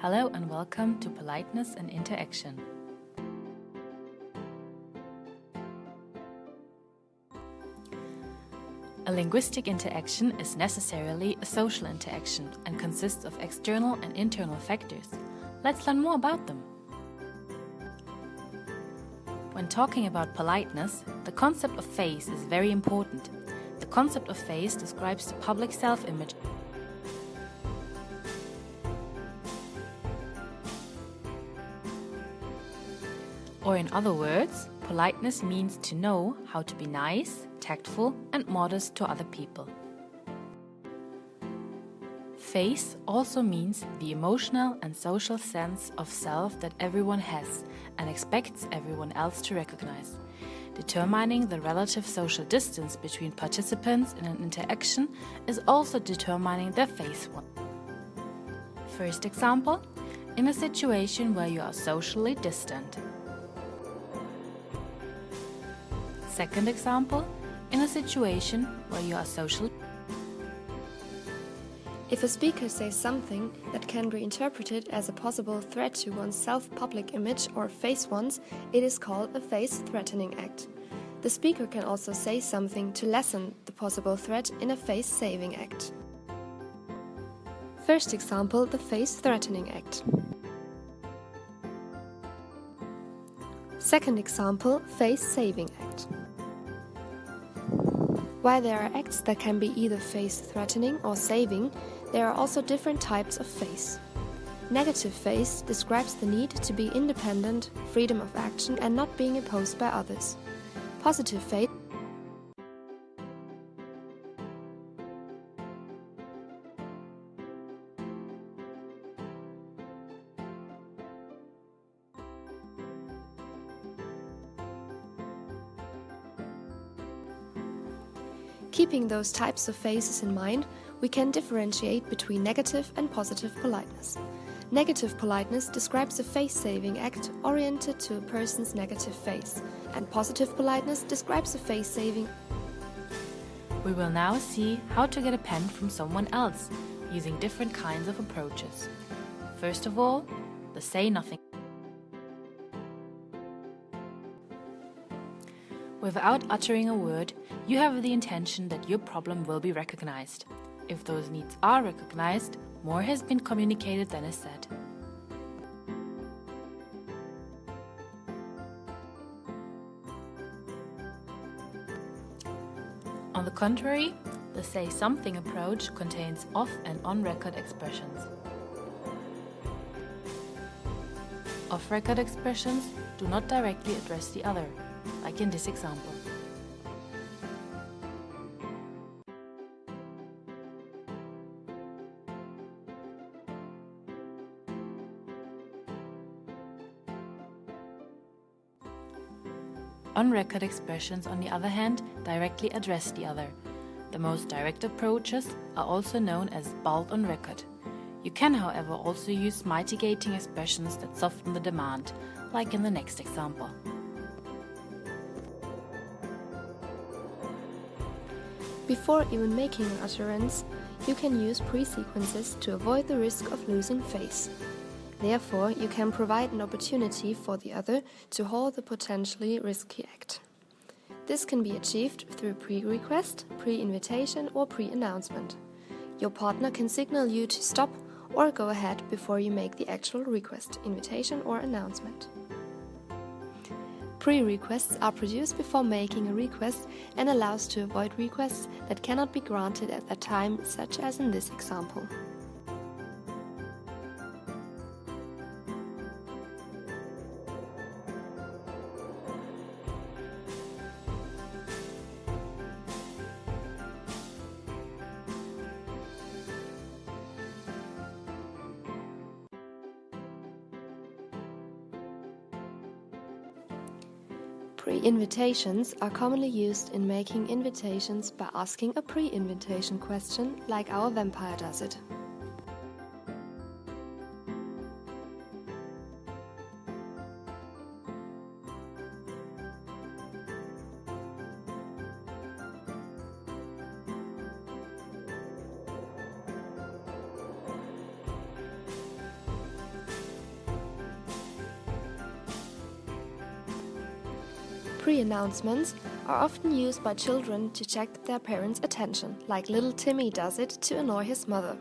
Hello and welcome to Politeness and Interaction. A linguistic interaction is necessarily a social interaction and consists of external and internal factors. Let's learn more about them. When talking about politeness, the concept of face is very important. The concept of face describes the public self-image. Or in other words, politeness means to know how to be nice, tactful and modest to other people. Face also means the emotional and social sense of self that everyone has and expects everyone else to recognize. Determining the relative social distance between participants in an interaction is also determining their face one. First example, in a situation where you are socially distant. Second example, in a situation where you are socially. If a speaker says something that can be interpreted as a possible threat to one's self-public image or face one's, it is called a face-threatening act. The speaker can also say something to lessen the possible threat in a face-saving act. First example, the face-threatening act. Second example, face-saving act. While there are acts that can be either face-threatening or saving, there are also different types of face. Negative face describes the need to be independent, freedom of action and not being imposed by others. Positive face Keeping those types of faces in mind, we can differentiate between negative and positive politeness. Negative politeness describes a face-saving act oriented to a person's negative face, and positive politeness describes a face-saving. We will now see how to get a pen from someone else using different kinds of approaches. First of all, the say nothing. Without uttering a word, you have the intention that your problem will be recognized. If those needs are recognized, more has been communicated than is said. On the contrary, the say something approach contains off and on-record expressions. Off-record expressions do not directly address the other, like in this example. On-record expressions, on the other hand, directly address the other. The most direct approaches are also known as bold on record. You can, however, also use mitigating expressions that soften the demand, like in the next example. Before even making an utterance, you can use pre-sequences to avoid the risk of losing face. Therefore, you can provide an opportunity for the other to hold the potentially risky act. This can be achieved through pre-request, pre-invitation or pre-announcement. Your partner can signal you to stop or go ahead before you make the actual request, invitation or announcement. Pre-requests are produced before making a request and allows to avoid requests that cannot be granted at that time, such as in this example. Pre-invitations are commonly used in making invitations by asking a pre-invitation question, like our vampire does it. Pre-announcements are often used by children to check their parents' attention, like little Timmy does it to annoy his mother.